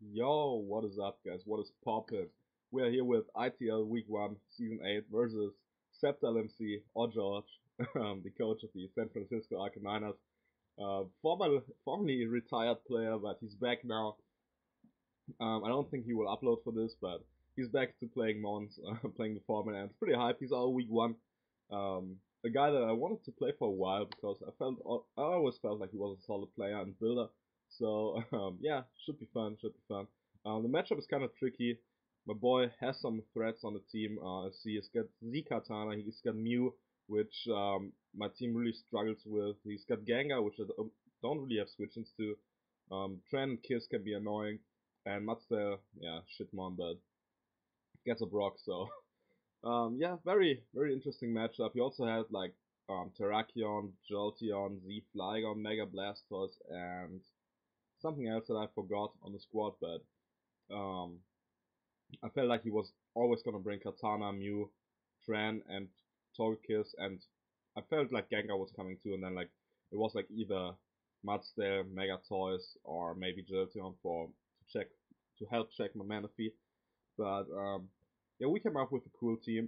Yo, what is up, guys? What is poppin'? We are here with ITL Week 1, Season 8 versus SceptileMC or George, the coach of the San Francisco Arcaniners. Formerly retired player, but he's back now. I don't think he will upload for this, but he's back to playing Mons, playing the format, and it's pretty hype. He's our Week 1. A guy that I wanted to play for a while because I always felt like he was a solid player and builder. So yeah, should be fun. Should be fun. The matchup is kind of tricky. My boy has some threats on the team. See, he's got Z Katana, he's got Mew, which my team really struggles with. He's got Gengar, which I don't really have switch-ins to. Tran and Kiss can be annoying, and Matsuda, yeah, shitmon, but gets a Brock, so yeah, very interesting matchup. He also had like Terrakion, Jolteon, Z Flygon, Mega Blastoise, and something else that I forgot on the squad, but um, I felt like he was always gonna bring Katana, Mew, Tran, and Togekiss, and I felt like Gengar was coming too, and then like it was like either Mudsdale, Mega Toys, or maybe Jolteon to help check my Manaphy. But yeah, we came up with a cool team.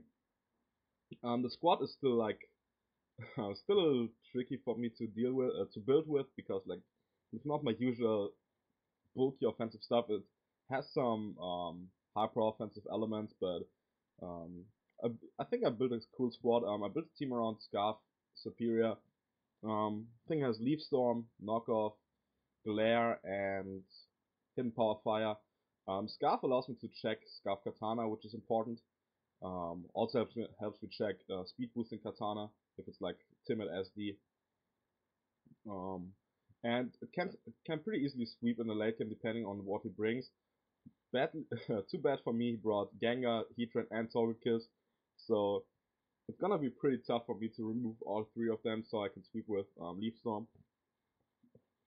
The squad is still like still a little tricky for me to deal with, to build with, because like it's not my usual bulky offensive stuff. It has some hyper offensive elements, but um, I think I built a cool squad. I built a team around Scarf, Superior. Thing has Leaf Storm, Knockoff, Glare, and Hidden Power Fire. Scarf allows me to check Scarf Katana, which is important. Also helps me check speed boosting Katana if it's like timid SD. Um, and it can pretty easily sweep in the late game depending on what he brings. Bad, too bad for me. He brought Gengar, Heatran, and Togekiss, so it's gonna be pretty tough for me to remove all three of them so I can sweep with Leaf Storm.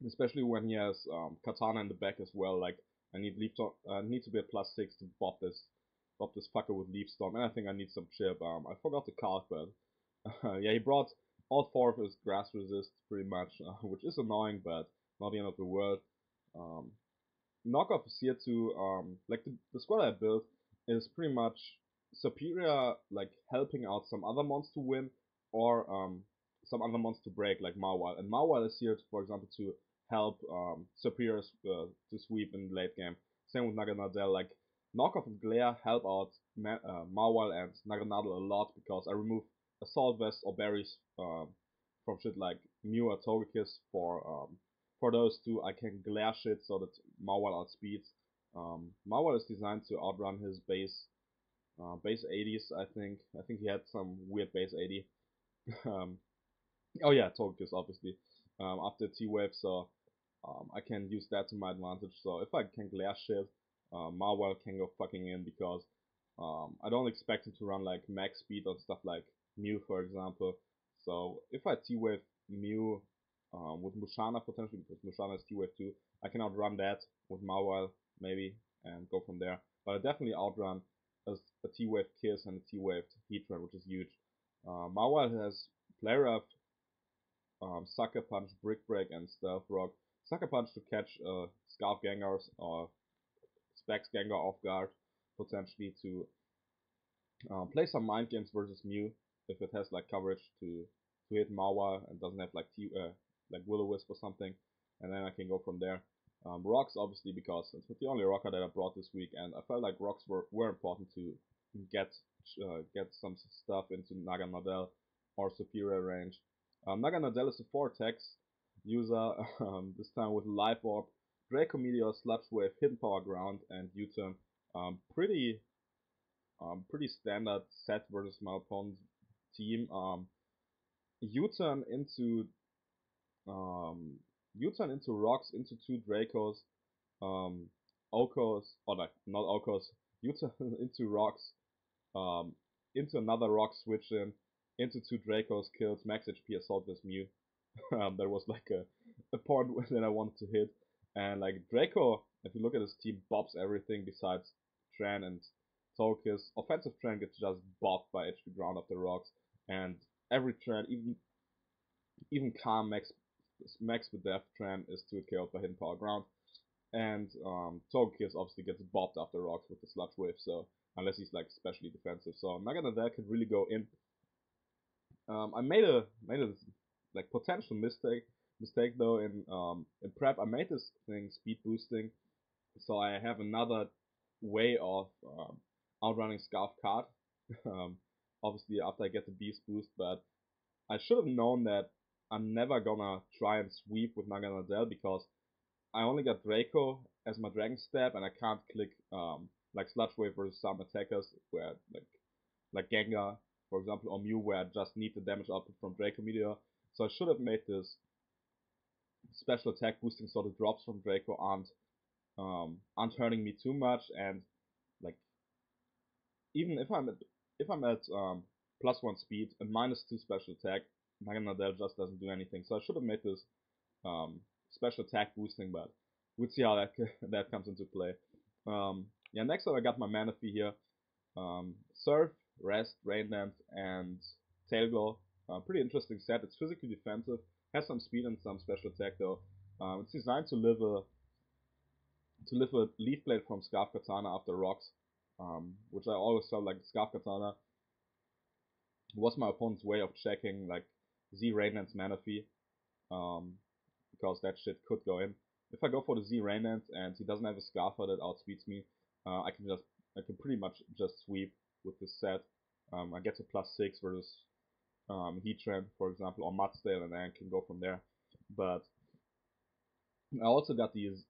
Especially when he has Katana in the back as well. Like I need Leaf Storm, need to be a +6 to bop this fucker with Leaf Storm, and I think I need some chip. I forgot the card, but yeah, he brought all four of his grass resist pretty much, which is annoying, but not the end of the world. Um, Knockoff is here to like the squad I built is pretty much superior, like helping out some other mons to win, or some other mons to break, like Mawile. And Mawile is here, for example, to help superiors to sweep in the late game. Same with Naganadel. Like Knockoff and Glare help out Mawile and Naganadel a lot because I remove Assault Vest or berries from shit like Mew or Togekiss for those two. I can glare shit so that Mawile outspeeds. Mawile is designed to outrun his base 80s, I think. I think he had some weird base 80. um, oh yeah, Togekiss, obviously. After T-Wave, so I can use that to my advantage. So if I can glare shit, Mawile can go fucking in because I don't expect him to run like max speed on stuff like Mew, for example. So if I T-Wave Mew with Mushana potentially, because Mushana is T-Wave too, I can outrun that with Mawile maybe and go from there. But I definitely outrun a T-Wave Kiss and a T-Wave Heatran, which is huge. Mawile has Play Rough, Sucker Punch, Brick Break, and Stealth Rock. Sucker Punch to catch Scarf Gengars or Specs Gengar off guard, potentially to play some mind games versus Mew if it has like coverage to hit Mawile and doesn't have like like Will-O-Wisp or something, and then I can go from there. Rocks obviously because it's the only rocker that I brought this week, and I felt like rocks were important to get some stuff into Naganadel or superior range. Naganadel is a 4 attacks user, this time with Life Orb, Draco Meteor, Sludge Wave, Hidden Power Ground, and U-Turn. Pretty standard set versus my opponent's team. U-turn into U-turn into rocks into 2 Dracos, um, Okos, or like not Okos, U-turn into rocks, um, into another rock switch into 2 Dracos, kills max HP assault with Mew. That was like a point that I wanted to hit. And like Draco, if you look at his team, bobs everything besides Tran and Togekiss. Offensive Tran gets just bopped by HP ground up the rocks, and every Tran, even Calm max with Death Tran is 2 KO'd by Hidden Power Ground. And Togekiss obviously gets bopped after rocks with the Sludge Wave, so unless he's like especially defensive. So Naganadel can really go in. I made a like potential mistake though in prep. I made this thing speed boosting, so I have another way of outrunning Scarf Card. um, Obviously after I get the Beast boost, but I should have known that I'm never gonna try and sweep with Naganadel because I only got Draco as my Dragon Step, and I can't click like Sludge Wave versus some attackers where like Gengar, for example, or Mew, where I just need the damage output from Draco Meteor. So I should have made this special attack boosting so the drops from Draco aren't hurting me too much, and like even if I'm at +1 speed and -2 special attack, Naganadel just doesn't do anything. So I should have made this special attack boosting, but we'll see how that that comes into play. Yeah, next up I got my Manaphy here. Surf, Rest, Rain Dance, and Tail Glow. Pretty interesting set. It's physically defensive, has some speed and some special attack though. It's designed to live a Leaf Blade from Scarf Katana after rocks, which I always felt like Scarf Katana was my opponent's way of checking like Z Rain Dance Manaphy, because that shit could go in. If I go for the Z Rain Dance and he doesn't have a Scarfer that outspeeds me, I can pretty much just sweep with this set. I get to +6 versus Heatran, for example, or Mudstale, and then I can go from there. But I also got these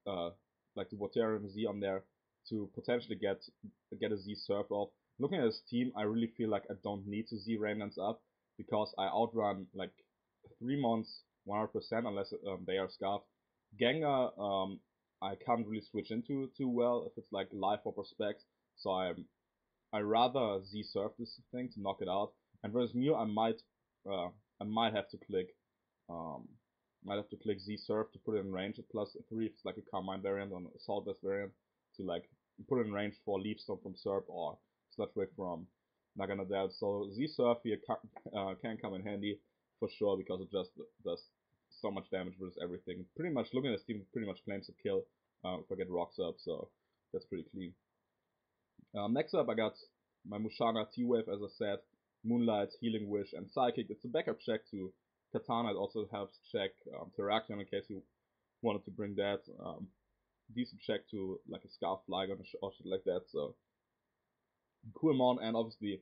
like the Waterium Z on there to potentially get a Z Surf off. Looking at his team, I really feel like I don't need to Z Rain Dance up because I outrun like 3 months 100% unless they are scarfed. Gengar, I can't really switch into too well if it's like life or prospects, so I rather Z Surf this thing to knock it out. And versus Mew, I might have to click um, Z Surf to put it in range at +3 if it's like a Carmine variant or an Assault Vest variant to like put it in range for Leaf Storm from Surf or Sludge Wave from Naganadel. So Z Surf here can come in handy for sure because it just does so much damage versus everything. Pretty much looking at this team, pretty much claims a kill if I get rocks up, so that's pretty clean. Next up, I got my Musharna T-Wave, as I said, Moonlight, Healing Wish, and Psychic. It's a backup check to Katana. It also helps check Terrakion in case you wanted to bring that. Decent check to like a Scarf Flygon or shit like that. So cool Mon, and obviously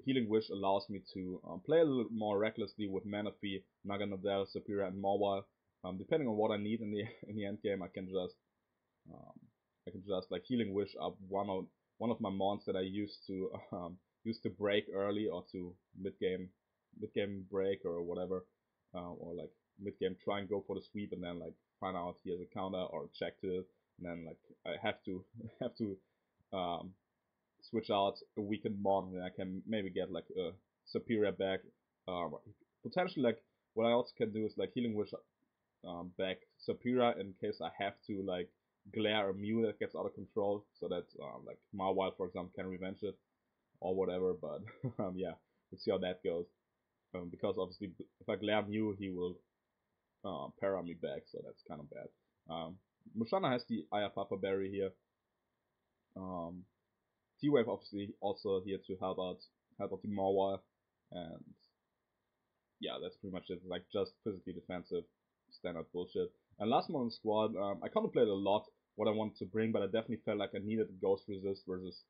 Healing Wish allows me to play a little more recklessly with Manaphy, Naganadel, Serperior, and Mawile. Depending on what I need in the end game, I can just like Healing Wish up one of my mons that I used to break early or to mid game break or whatever, or like mid game try and go for the sweep and then like find out he has a counter or check to it, and then like I have to switch out a weakened mon and I can maybe get like a Serperior back. Potentially like what I also can do is like Healing Wish back Serperior in case I have to like glare a Mew that gets out of control, so that like Mawile, for example, can revenge it or whatever. But yeah, let's see how that goes. Because obviously, if I glare Mew, he will para me back, so that's kind of bad. Musharna has the Aya Papa Berry here. T-Wave obviously also here to help out the Mawile, and yeah, that's pretty much it. Like just physically defensive, standard bullshit. And last month in squad, I contemplated a lot what I wanted to bring, but I definitely felt like I needed a Ghost Resist versus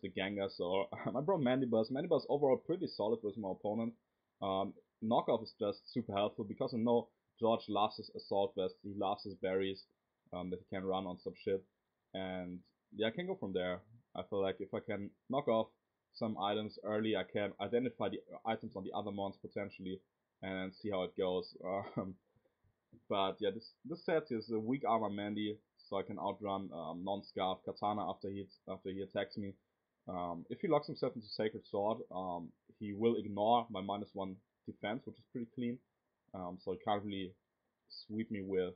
the Gengar. So I brought Mandibuzz. Mandibuzz overall pretty solid versus my opponent. Knockoff is just super helpful because I know George loves his Assault Vest. He loves his berries that he can run on some shit. And yeah, I can go from there. I feel like if I can knock off some items early, I can identify the items on the other mons potentially and see how it goes. But yeah, this set is a weak armor Mandy, so I can outrun non-Scarf Katana after he attacks me. If he locks himself into Sacred Sword, he will ignore my -1 defense, which is pretty clean. So he can't really sweep me with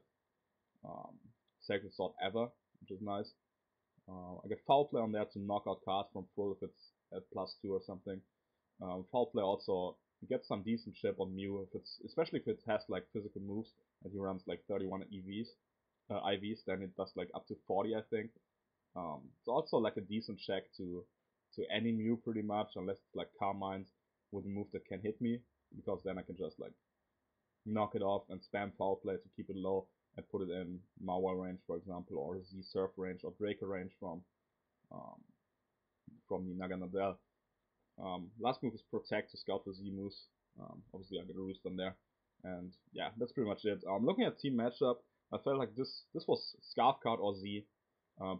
Sacred Sword ever, which is nice. I get Foul Play on there to knock out cards from full if it's at +2 or something. Foul Play also gets some decent chip on Mew, especially if it has like physical moves and he runs like 31 EVs. IVs, then it does like up to 40, I think. It's also like a decent check to any Mew pretty much, unless it's like Carmines with a move that can hit me, because then I can just like knock it off and spam foul play to keep it low and put it in Mawile range, for example, or Z Surf range or Draco range um, from the Naganadel. Last move is Protect to scout the Z moves. Obviously, I get a roost on there. And yeah, that's pretty much it. Looking at team matchup, I felt like this was Scarf Card or Z.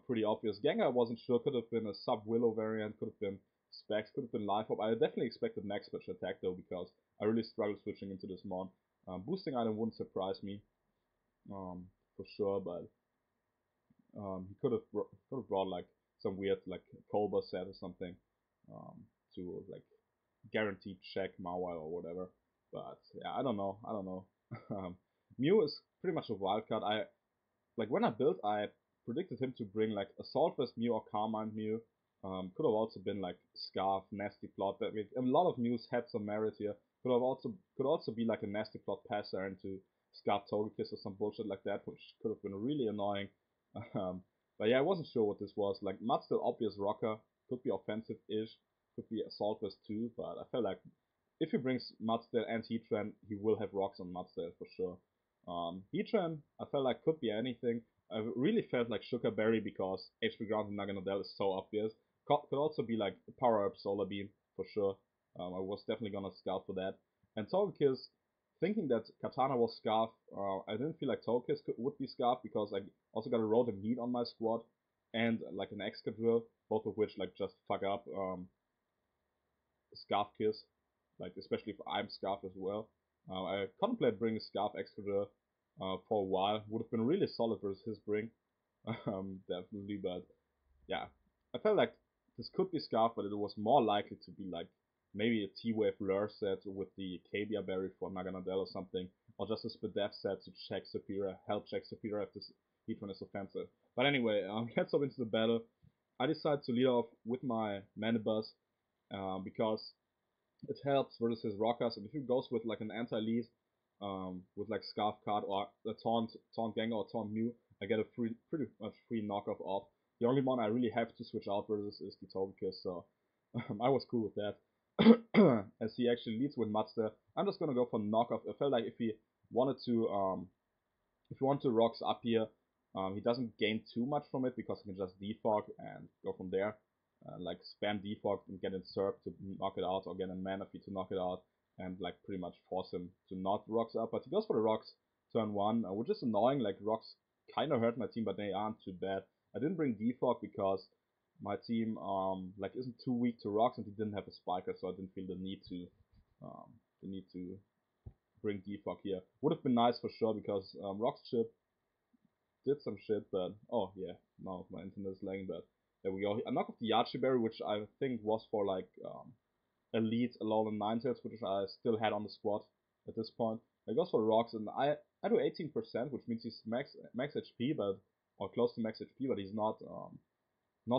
Pretty obvious. Gengar I wasn't sure. Could have been a Sub Willow variant. Could have been Specs. Could have been Life Orb. I definitely expected Max Switch attack though, because I really struggled switching into this mon. Boosting item wouldn't surprise me, for sure. But he could have brought like some weird like Cobra set or something, to like guaranteed check Mawile or whatever. But yeah, I don't know. Mew is pretty much a wild card. Like when I built, I predicted him to bring like Assault Vest Mew or Carmine Mew. Could have also been like Scarf, Nasty Plot. That a lot of Mews had some merit here. Could also be like a Nasty Plot passer into Scarf Togekiss or some bullshit like that, which could have been really annoying. But yeah, I wasn't sure what this was. Like Mudstill, obvious rocker, could be offensive-ish, could be Assault Vest too. But I felt like if he brings Mudstill and Heatran, he will have rocks on Mudstill for sure. Heatran, I felt like could be anything. I really felt like Sugar Berry because HP Ground and Naganadel is so obvious. Could also be like Power Up Solar Beam for sure. I was definitely gonna scout for that. And Togekiss, thinking that Katana was Scarf, I didn't feel like Togekiss would be Scarf because I also got a Rotom Heat on my squad and like an Excadrill, both of which like just fuck up Scarf Kiss, like especially if I'm Scarf as well. I contemplated bringing Scarf Excadrill for a while. Would have been really solid versus his bring, definitely. But yeah, I felt like this could be Scarf, but it was more likely to be like maybe a T-Wave Lure set with the Cabia Berry for Naganadel or something, or just a Spadef set to check Superior, help check Superior if this Heatran is offensive. But anyway, let's hop into the battle. I decided to lead off with my Manibus, because it helps versus his rockers, and if he goes with like an anti-lead, with like Scarf Card or a Taunt Gengar or Taunt Mew, I get a pretty much free knockoff off. The only one I really have to switch out versus is the Togekiss, so I was cool with that. As he actually leads with Mudster, I'm just gonna go for knockoff. I felt like if he wanted to rocks up here, he doesn't gain too much from it because he can just defog and go from there. Like spam defog and get in Serp to knock it out, or get in Manaphy to knock it out, and like pretty much force him to not rocks up. But he goes for the rocks turn 1, which is annoying. Like rocks kind of hurt my team, but they aren't too bad. I didn't bring defog because my team like isn't too weak to rocks, and he didn't have a spiker, so I didn't feel the need to bring defog here. Would have been nice for sure because rocks chip did some shit, but oh yeah, now my internet is lagging, but there we go. I knocked off the Yachi Berry, which I think was for like Elite, Alolan Ninetales, which I still had on the squad at this point. It goes for rocks, and I do 18%, which means he's max HP, but or close to max HP, but he's not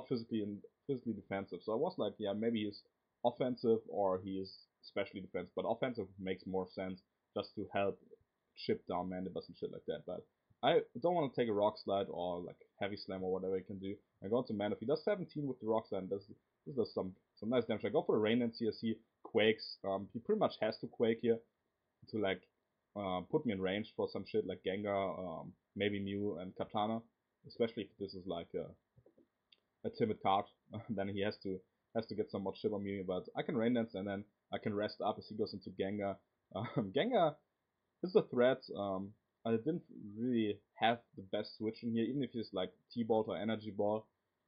physically defensive. So I was like, yeah, maybe he's offensive or he is specially defensive, but offensive makes more sense just to help chip down Mandibus and shit like that. But I don't want to take a Rock Slide or like Heavy Slam or whatever he can do. I go into Manaphy. He does 17 with the Rock Slide, and this does some nice damage. I go for a Rain Dance here. He quakes. He pretty much has to quake here to like put me in range for some shit like Gengar, maybe Mew and Katana. Especially if this is like a timid card, then he has to get some more chip on me. But I can Rain Dance and then I can rest up as he goes into Gengar. Gengar is a threat. I didn't really have the best switch in here, even if he's like T-Bolt or Energy Ball.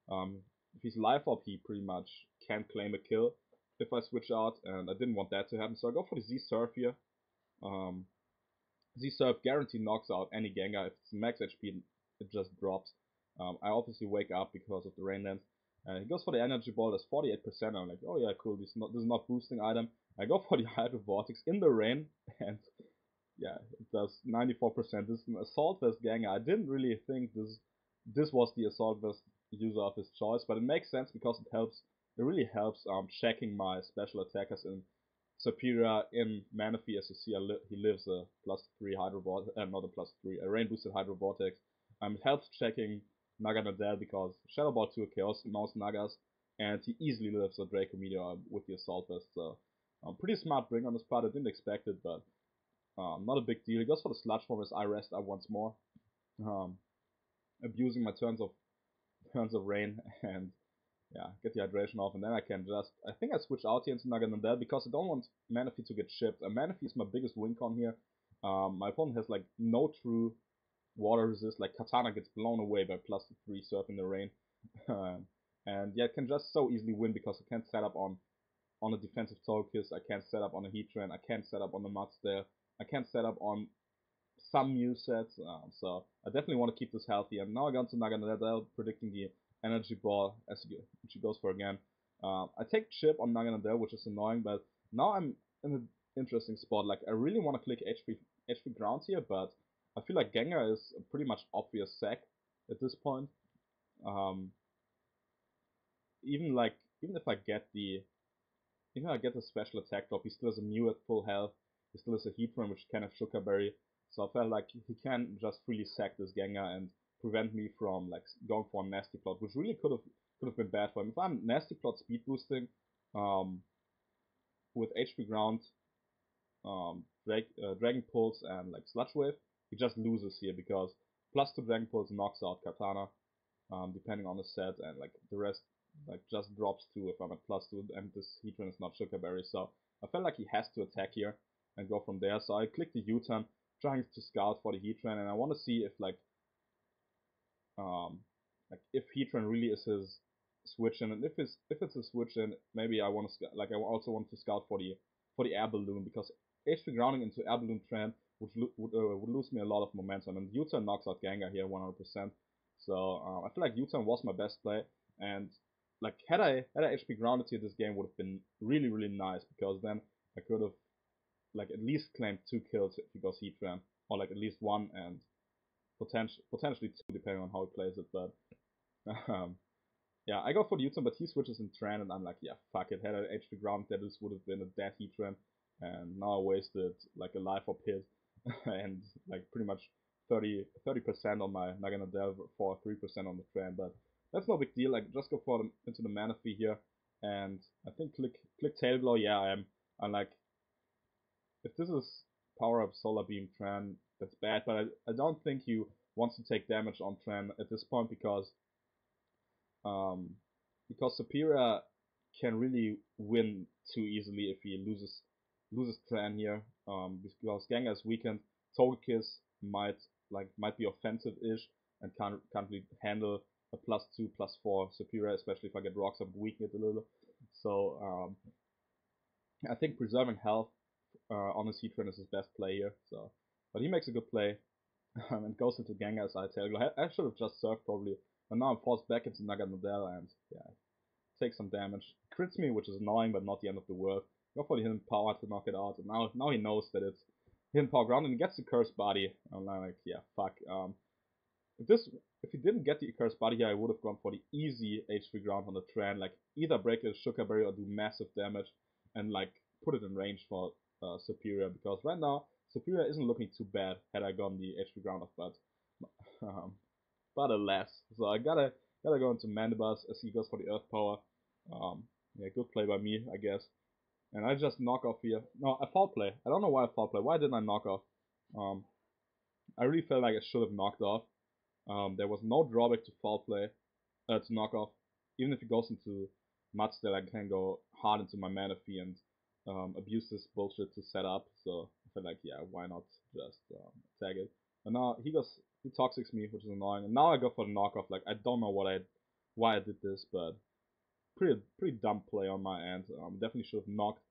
If he's Life Orb, he pretty much can claim a kill if I switch out, and I didn't want that to happen, so I go for the Z-Surf here. Z-Surf guaranteed knocks out any Gengar. If it's max HP, it just drops. I obviously wake up because of the Rain Dance. He goes for the Energy Ball, that's 48%. I'm like, oh yeah, cool, this is not boosting item. I go for the Hydro Vortex in the rain, and yeah, it does 94%. This is an Assault Vest Gengar. I didn't really think this was the Assault Vest user of his choice, but it makes sense because it really helps checking my special attackers in Superior in Manaphy. As you see, he lives a +3 Hydro Vortex, not a +3, a Rain Boosted Hydro Vortex. I'm health checking Naga Nadal because Shadow Ball 2 Chaos Mouse Nagas, and he easily lives a Draco Meteor with the Assault Vest, so pretty smart bring on this part. I didn't expect it, but not a big deal. He goes for the Sludge Form as I rest up once more, abusing my turns of rain and yeah, get the hydration off, and then I can just, I think I switch out here into Naga Nadal because I don't want Manaphy to get chipped. Manaphy is my biggest win con here. My opponent has like no true water resist, like Katana gets blown away by +3 Surf in the Rain. And yeah, it can just so easily win because I can't set up on a defensive Togekiss, I can't set up on a Heatran, I can't set up on the Mudsdale, I can't set up on some Mew sets, so I definitely want to keep this healthy. And now I got to Naga Nadal, predicting the Energy Ball as she goes for again. I take Chip on Naga Nadal, which is annoying, but now I'm in an interesting spot. Like, I really want to click HP Ground here, but I feel like Gengar is a pretty much obvious sack at this point. Even if I get the special attack drop, he still has a Mew at full health. He still has a Heatran, which can have Sugar Berry. So I felt like he can just freely sack this Gengar and prevent me from like going for a Nasty Plot, which really could have been bad for him. If I'm Nasty Plot speed boosting with HP Ground, Dragon Pulse and like Sludge Wave, he just loses here because +2 Dragon Pulse knocks out Katana, depending on the set, and like the rest like just drops 2 if I'm at +2, and this Heatran is not Sugar Berry. So I felt like he has to attack here and go from there. So I click the U-turn, trying to scout for the Heatran, and I want to see if like if Heatran really is his switch in, and if it's a switch in, maybe I want to I also want to scout for the Air Balloon, because HP grounding into Air Balloon trend would lose me a lot of momentum, and U-turn knocks out Gengar here 100%. So I feel like U-turn was my best play, and like had I HP grounded here, this game would have been really nice, because then I could have like at least claimed 2 kills if he goes Heatran, or like at least 1 and potentially 2 depending on how he plays it. But yeah, I go for the U-turn, but he switches in Tran, and I'm like, yeah, fuck it. Had I HP ground, that this would have been a dead Heatran, and now I wasted like a life up hit and like pretty much 30% on my Naga Nadal for 3% on the Tran, but that's no big deal. Like, just go for into the Manaphy here, and I think click Tail Glow. Yeah, I'm like, if this is power up Solar Beam Tran, that's bad, but I don't think he wants to take damage on Tran at this point, because Superior can really win too easily if he loses Tran here, because Gengar is weakened. Togekiss might be offensive-ish and can't really handle a +2, +4 Superior, especially if I get Rocks up and weaken it a little. So I think preserving health on his Heatran is his best play here. So, but he makes a good play and goes into Gengar as ITL. I should have just surfed probably, but now I'm forced back into Naga Nadal, and yeah, take some damage. Crits me, which is annoying, but not the end of the world. Go for the hidden power to knock it out, and now he knows that it's hidden power ground, and he gets the cursed body. I'm like, yeah, fuck. If he didn't get the cursed body here, I would have gone for the easy HP ground on the Tran, like either break a Sugar Berry or do massive damage, and like put it in range for Superior, because right now Superior isn't looking too bad had I gone the HP ground off, but alas. So I gotta go into Mandibuzz as he goes for the Earth Power. Yeah, good play by me, I guess. And I just knock off here. No, a foul play. I don't know why I foul play. Why didn't I knock off? I really felt like I should have knocked off. There was no drawback to foul play, to knock off. Even if he goes into Mudsdale, I can go hard into my Manaphy and abuse this bullshit to set up. So I felt like, yeah, why not just tag it? And now he toxics me, which is annoying. And now I go for the knockoff. Like, I don't know why I did this, but pretty dumb play on my end. Definitely should have knocked.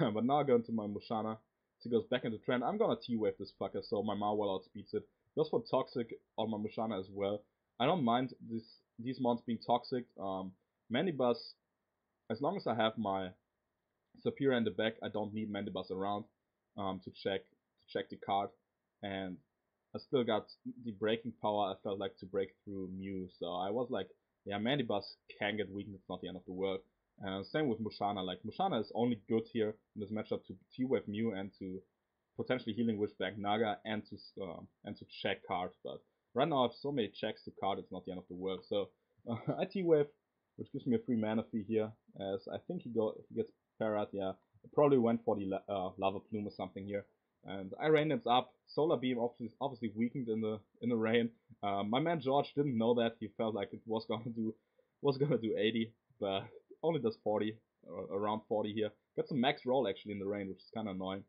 But now I go into my Mushana. So he goes back into trend. I'm gonna T-Wave this fucker, so my Marwell outspeeds it. Goes for Toxic on my Mushana as well. I don't mind these mons being toxic. Mandibuzz, as long as I have my Superior in the back, I don't need Mandibuzz around to check the card. And I still got the breaking power I felt like to break through Mew. So I was like, yeah, Mandibuzz can get weakened, it's not the end of the world. Same with Mushana. Like, Mushana is only good here in this matchup to T-Wave Mew and to potentially healing Wish back Naga and to check cards. But right now I have so many checks to card, it's not the end of the world. So IT Wave, which gives me a free mana fee here, as I think if he gets parried, yeah, I probably went for the Lava Plume or something here. And I rained it up. Solar Beam obviously weakened in the rain. My man George didn't know that. He felt like it was gonna do 80, but only does 40, around 40 here. Got some max roll actually in the rain, which is kind of annoying.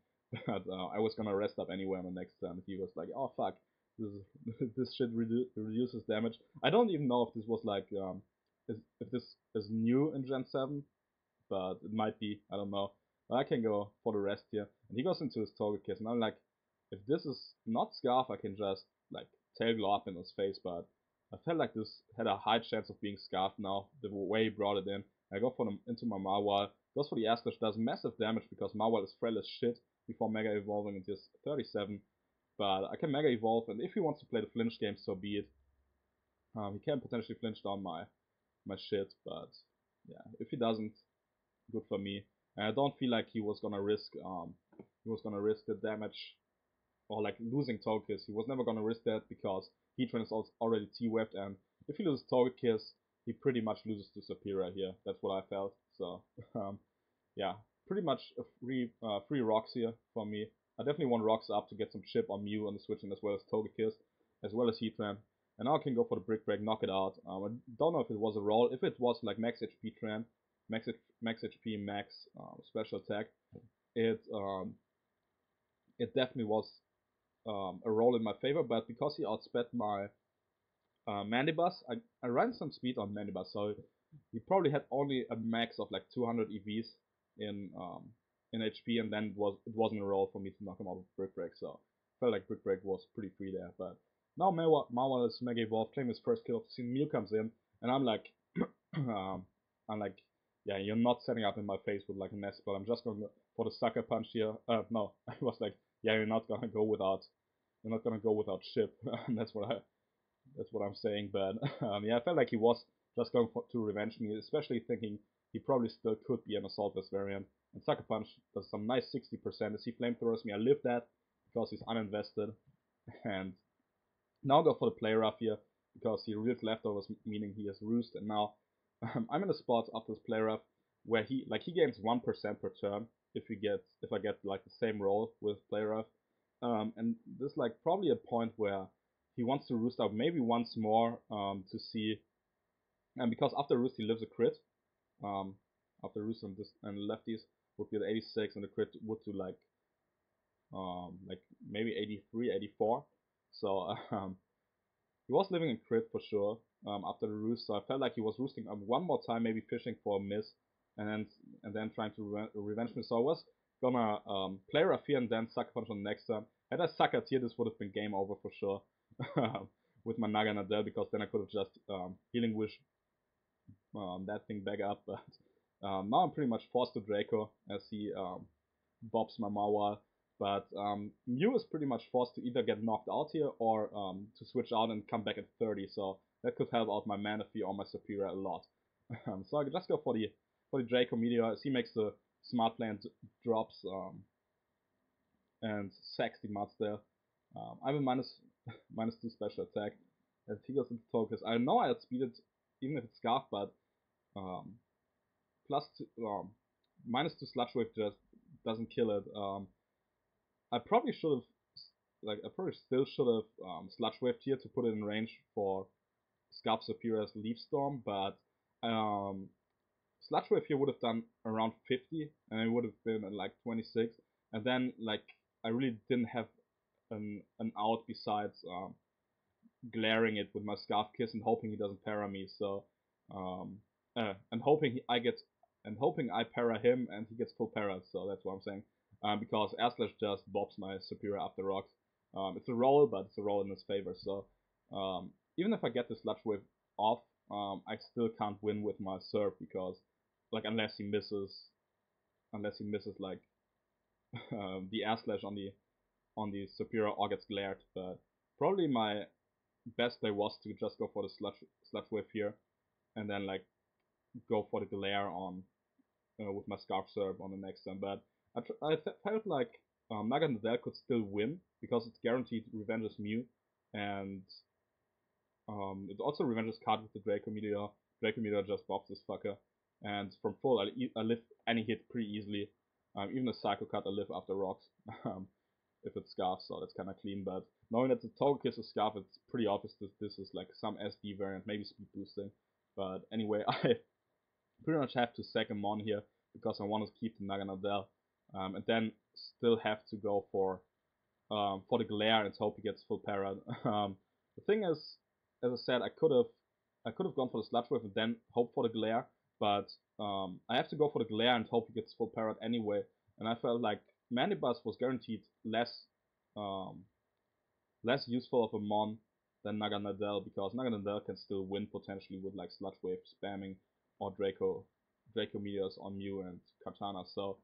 But I was gonna rest up anyway on the next turn. He was like, "Oh fuck, this shit reduces damage." I don't even know if this was like if this is new in Gen 7, but it might be. I don't know. But I can go for the rest here. And he goes into his Togekiss, and I'm like, if this is not Scarf, I can just like tail glow up in his face. But I felt like this had a high chance of being Scarf now, the way he brought it in. I go for them into my Marwal. Goes for the Air Slash, does massive damage because Marwal is frail as shit before Mega Evolving into his 37. But I can Mega Evolve, and if he wants to play the flinch game, so be it. He can potentially flinch down my shit, but yeah, if he doesn't, good for me. And I don't feel like he was gonna risk the damage or like losing Togekiss. He was never gonna risk that because Heatran is already T-webbed, and if he loses Togekiss, he pretty much loses to Superior here. That's what I felt. So yeah, pretty much a free rocks here for me. I definitely want rocks up to get some chip on Mew on the switch, and as well as Togekiss, as well as Heatran. And now I can go for the Brick Break, knock it out. I don't know if it was a roll. If it was like max HP Tran, max HP, max special attack, it definitely was a roll in my favor. But because he outsped my Mandibuzz, I ran some speed on Mandibuzz, so he probably had only a max of like 200 EVs in HP, and then it wasn't a roll for me to knock him out with Brick Break. So I felt like Brick Break was pretty free there. But now Marwal is Mega Evolved, claiming his first kill of the season. Mew comes in, and I'm like, yeah, you're not setting up in my face with like a nest, but I'm just going for the sucker punch here. No, I was like, yeah, you're not gonna go without Chip. That's what I'm saying. But yeah, I felt like he was just going to revenge me, especially thinking he probably still could be an Assault Vest variant. And Sucker Punch does some nice 60%. As he flamethrowers me, I live that because he's uninvested. And now I'll go for the Play Rough here because he reels leftovers, meaning he has Roost. And now I'm in a spot after this Play Rough where he gains 1% per turn if I get like the same roll with Play Rough. And there's like probably a point where he wants to Roost out maybe once more to see, and because after Roost he lives a crit. After Roost and lefties would be at 86, and the crit would do like maybe 83, 84. So he was living in crit for sure after the Roost. So I felt like he was roosting one more time, maybe fishing for a miss, and then trying to revenge me. So I was gonna Play Rough here and then Sucker Punch on the next turn. Had I suckered here, this would have been game over for sure with my Naganadel, because then I could have just Healing Wish that thing back up. But now I'm pretty much forced to Draco as he bobs my Marwal. But Mew is pretty much forced to either get knocked out here or to switch out and come back at 30. So that could help out my Manaphy or my Superior a lot. So I could just go for the Draco Meteor as he makes the smart play and drops and sacks the Muds there. I have a minus 2 special attack as he goes into Togekiss. I know I outspeeded even if it's Scarf, but minus 2 Sludge Wave just doesn't kill it. I probably should have, I probably still should have Sludge Waved here to put it in range for Scarf Superior's Leaf Storm, but Sludge Wave here would have done around 50, and it would have been at like 26, and then like I really didn't have an out besides glaring it with my Scarf Kiss and hoping he doesn't para me. So and hoping I para him and he gets full para. So that's what I'm saying. Because Air Slash just bobs my Superior up the rocks. It's a roll, but it's a roll in his favor. So even if I get the Sludge Wave off, I still can't win with my Surf because like unless he misses like the Air Slash on the Superior or gets glared. But probably my best play was to just go for the Sludge Wave here, and then like go for the glare on with my Scarf Surf on the next turn. But I felt like Naganadel could still win because it's guaranteed revenges Mew, and it also revenges card with the Draco Meteor. Draco Meteor just bobs this fucker, and from full I live any hit pretty easily. Even a Psycho card I live after rocks. If it's Scarf, so that's kind of clean. But knowing that the Togekiss is Scarf, it's pretty obvious that this is like some SD variant, maybe speed boosting. But anyway, I pretty much have to sack him on here because I want to keep the Naganadel, and then still have to go for the Glare and hope he gets full parad. The thing is, as I said, I could have gone for the Sludge Wave and then hope for the Glare, but I have to go for the Glare and hope he gets full parad anyway. And I felt like Mandibuzz was guaranteed less useful of a mon than Naganadel, because Naganadel can still win potentially with like Sludge Wave spamming or Draco Meteors on Mew and Kartana. So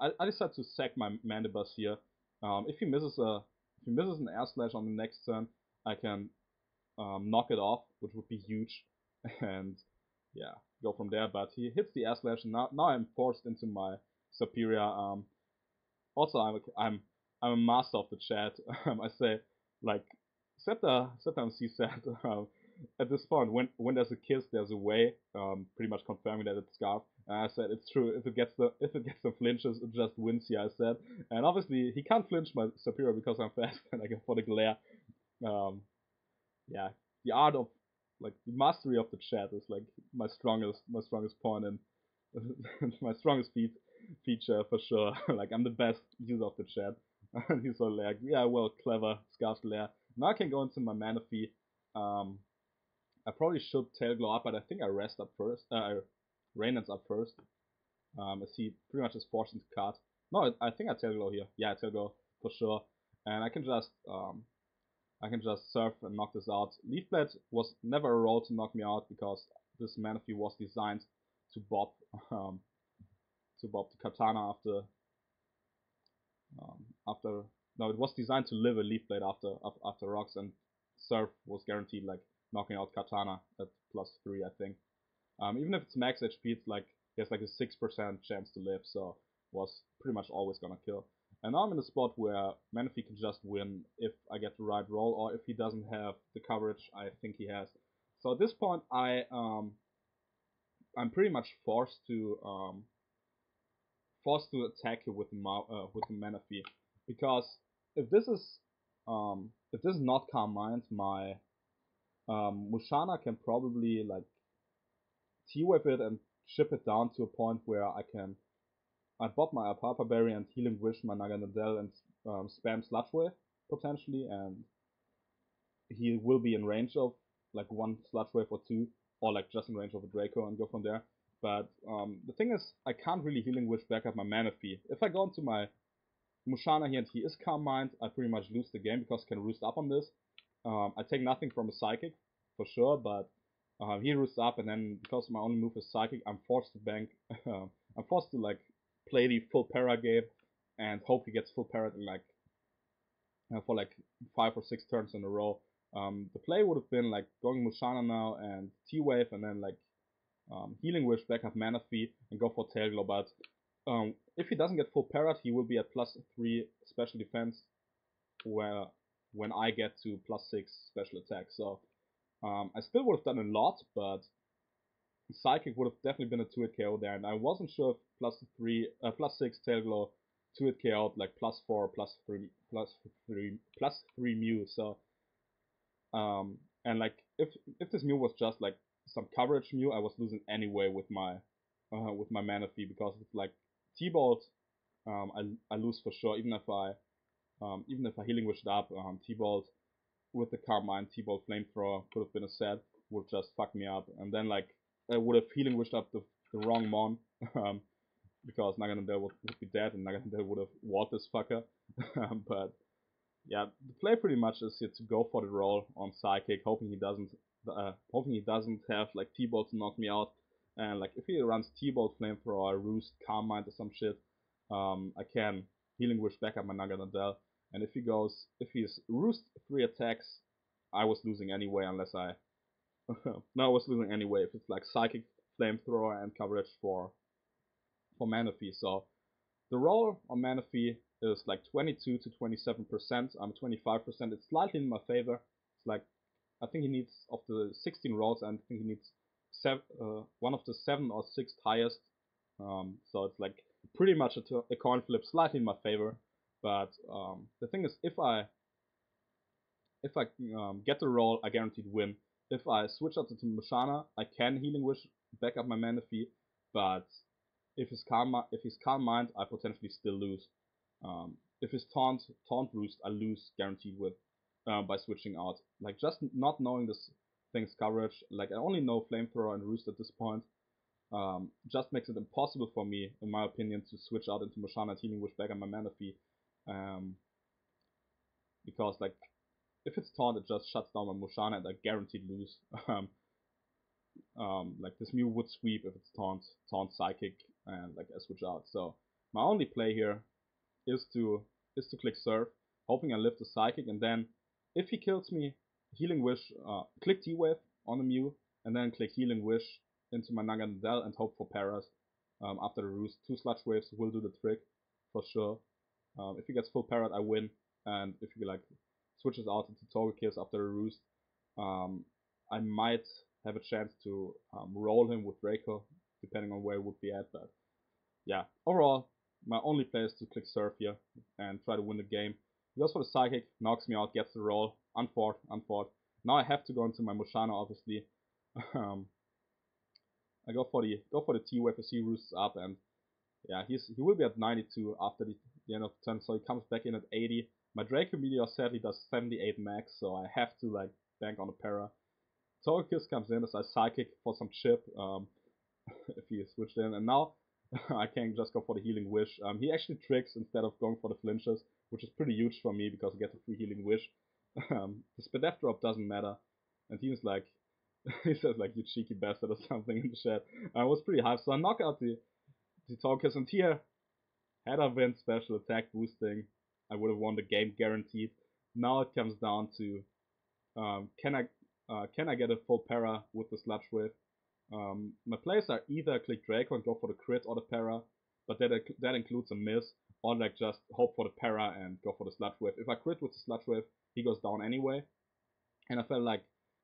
I decided to sack my Mandibuzz here. If he misses an Air Slash on the next turn, I can knock it off, which would be huge, and yeah, go from there. But he hits the Air Slash, and now I'm forced into my Superior. Also, I'm a master of the chat. I say, like, SceptileMC said, at this point, when there's a kiss, there's a way. Pretty much confirming that it's Scarf. And I said it's true. If it gets the flinches, it just wins here. I said, and obviously he can't flinch my Superior because I'm fast and I go for the Glare. Yeah, the art of, like, the mastery of the chat is like my strongest point, and my strongest feature for sure. Like, I'm the best user of the chat. And he's so like, yeah, well, clever, Scarf's Lair. Now I can go into my Manaphy. I probably should Tail Glow up, but I think I rest up first. Rainance up first. As he pretty much is forced into card. No, I think I Tail Glow here. Yeah, I Tail Glow for sure. And I can just surf and knock this out. Leaf Blade was never a role to knock me out because this Manaphy was designed to bob the Katana no, it was designed to live a Leaf Blade after rocks, and Surf was guaranteed like knocking out Katana at +3, I think. Even if it's max HP, it's like he has like a 6% chance to live, so was pretty much always gonna kill. And now I'm in a spot where Manaphy can just win if I get the right roll, or if he doesn't have the coverage I think he has. So at this point, I'm pretty much forced to attack him with the Manaphy, because if this is not Calm Mind, my Mushana can probably like T-Wave it and ship it down to a point where I bob my Apapa Berry and Healing Wish my Naganadel and spam Sludge Wave potentially, and he will be in range of like one Sludge Wave or two, or like just in range of a Draco, and go from there. But the thing is, I can't really Healing Wish back up my Manaphy. If I go into my Mushana here and he is Calm Mind, I pretty much lose the game because I can roost up on this. I take nothing from a Psychic, for sure, but he roosts up, and then because my only move is Psychic, I'm forced to bank. I'm forced to like play the full para game and hope he gets full para in like for like 5 or 6 turns in a row. The play would have been like going Mushana now and T-Wave, and then like Healing Wish, back up Manaphy, and go for Tail Glow. But if he doesn't get full parrot, he will be at +3 special defense, where when I get to +6 special attack. So I still would have done a lot, but Psychic would have definitely been a 2-hit KO there, and I wasn't sure if +6 Tail Glow 2-hit KO like +4, +3 Mew. So and like if this Mew was just like some coverage Mew, I was losing anyway with my Manaphy, because it's like T-Bolt, I lose for sure, even if I Healing Wished up. T-Bolt with the Calm Mind, T-Bolt Flamethrower could have been a set, would just fuck me up, and then like I would have Healing Wished up the wrong Mon, because Naganadel would be dead, and Naganadel would have walled this fucker. But yeah, the play pretty much is here to go for the roll on Psychic, hoping he doesn't have like T-Bolt to knock me out. And like if he runs T-Bolt, Flamethrower, Roost, Calm Mind or some shit, I can Healing Wish back up my Naganadel. And if he's Roost 3 attacks, I was losing anyway, unless I no, I was losing anyway if it's like Psychic, Flamethrower, and coverage for Manaphy. So the roll on Manaphy is like 22 to 27%. I'm 25%. It's slightly in my favor. It's like I think he needs, of the 16 rolls, I think he needs one of the 7 or 6 highest. So it's like pretty much a coin flip, slightly in my favor. But the thing is, if I get the roll, I guaranteed win. If I switch out to Mushana, I can Healing Wish back up my mana fee, but if he's Calm Mind, I potentially still lose. If his Taunt Roost, I lose guaranteed with by switching out. Like, just not knowing this thing's coverage, like I only know Flamethrower and Roost at this point, just makes it impossible for me, in my opinion, to switch out into Mushana and Healing Wish back on my mana fee. Because like, if it's taunt, it just shuts down my Mushana and I guaranteed lose. Like this Mew would sweep if it's taunt Psychic, and like I switch out. So my only play here is to click Surf, hoping I live the Psychic, and then if he kills me, Healing Wish, click T-Wave on the Mew, and then click Healing Wish into my Naganadel and hope for Paras. After the Roost, 2 Sludge Waves will do the trick for sure. If he gets full Parrot, I win, and if he like switches out into Togekiss after the Roost, I might have a chance to roll him with Draco, depending on where he would be at. But yeah, overall, my only play is to click Surf here and try to win the game. He goes for the Psychic, knocks me out, gets the roll, unfought. Now I have to go into my Mushana, obviously. I go for the T-Wave as he roosts up, and yeah, he will be at 92 after the end of the turn, so he comes back in at 80. My Draco Meteor sadly does 78 max, so I have to like bank on a para. Togekiss comes in as I Psychic for some chip, if he switched in, and now I can just go for the Healing Wish. He actually tricks instead of going for the flinches, which is pretty huge for me because I get the free Healing Wish. The Spadef drop doesn't matter, and he's like, he says like, you cheeky bastard or something in the chat. I was pretty hyped, so I knock out the Togekiss, and here, had I been special attack boosting, I would have won the game guaranteed. Now it comes down to, can I get a full para with the Sludge Wave? My plays are either click Draco and go for the crit or the para, but that includes a miss, or like just hope for the para and go for the Sludge Wave. If I crit with the Sludge Wave, he goes down anyway, and I felt like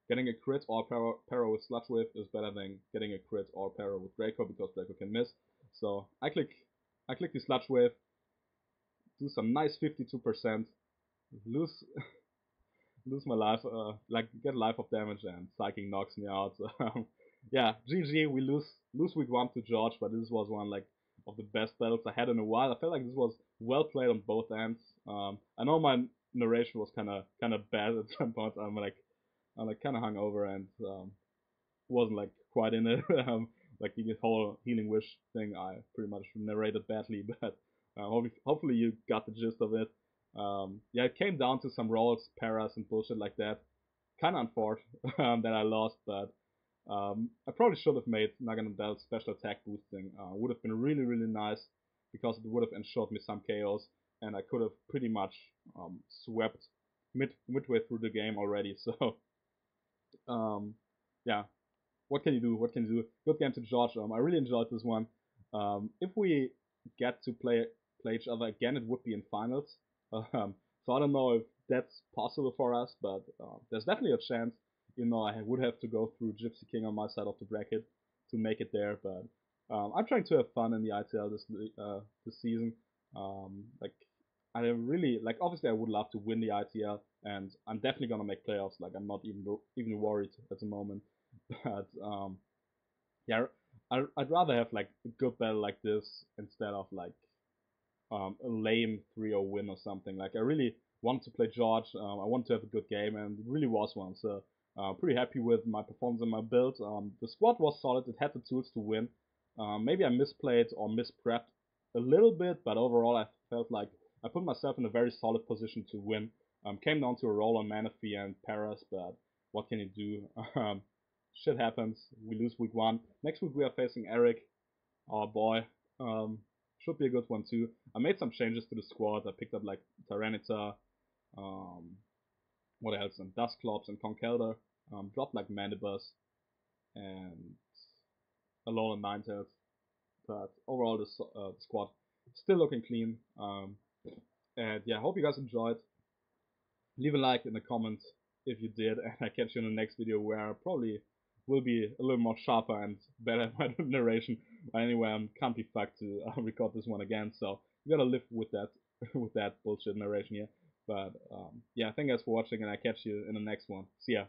getting a crit or para with Sludge Wave is better than getting a crit or para with Draco, because Draco can miss. So I click the Sludge Wave, do some nice 52%, lose my life, like get life of damage, and Psychic knocks me out. Yeah, GG, we lose week 1 to George, but this was one like of the best battles I had in a while. I felt like this was well played on both ends. I know my narration was kind of bad at some points. I'm like kind of hungover and wasn't like quite in it. Like the whole Healing Wish thing, I pretty much narrated badly, but hopefully you got the gist of it. Yeah, it came down to some rolls, paras, and bullshit like that. Kind of unfortunate that I lost, but I probably should have made Naganadel special attack boosting. Would have been really, really nice, because it would have ensured me some chaos, and I could have pretty much swept midway through the game already. So, yeah, what can you do? Good game to George. I really enjoyed this one. If we get to play each other again, it would be in finals. So I don't know if that's possible for us, but there's definitely a chance. I would have to go through Gypsy King on my side of the bracket to make it there, but I'm trying to have fun in the ITL this season. Like, I really like. Obviously, I would love to win the ITL, and I'm definitely gonna make playoffs. Like, I'm not even worried at the moment. But yeah, I'd rather have like a good battle like this instead of like a lame 3-0 win or something. Like, I really wanted to play George. I wanted to have a good game, and it really was one. So pretty happy with my performance and my build. The squad was solid. It had the tools to win. Maybe I misplayed or misprepped a little bit, but overall I felt like I put myself in a very solid position to win. Came down to a roll on mana fee and paras, but what can you do? Shit happens. We lose week 1. Next week we are facing Eric, our boy. Should be a good one too. I made some changes to the squad. I picked up like Tyranitar, what else, and Dusclops and Conkeldurr. Dropped like Mandibus and Alolan Ninetales. But overall, the squad still looking clean. And yeah, hope you guys enjoyed. Leave a like in the comments. if you did, and I catch you in the next video where I probably will be a little more sharper and better at my narration. But anyway, can't be fucked to record this one again, so you gotta live with that with that bullshit narration here. But yeah, thank you guys for watching, and I catch you in the next one. See ya.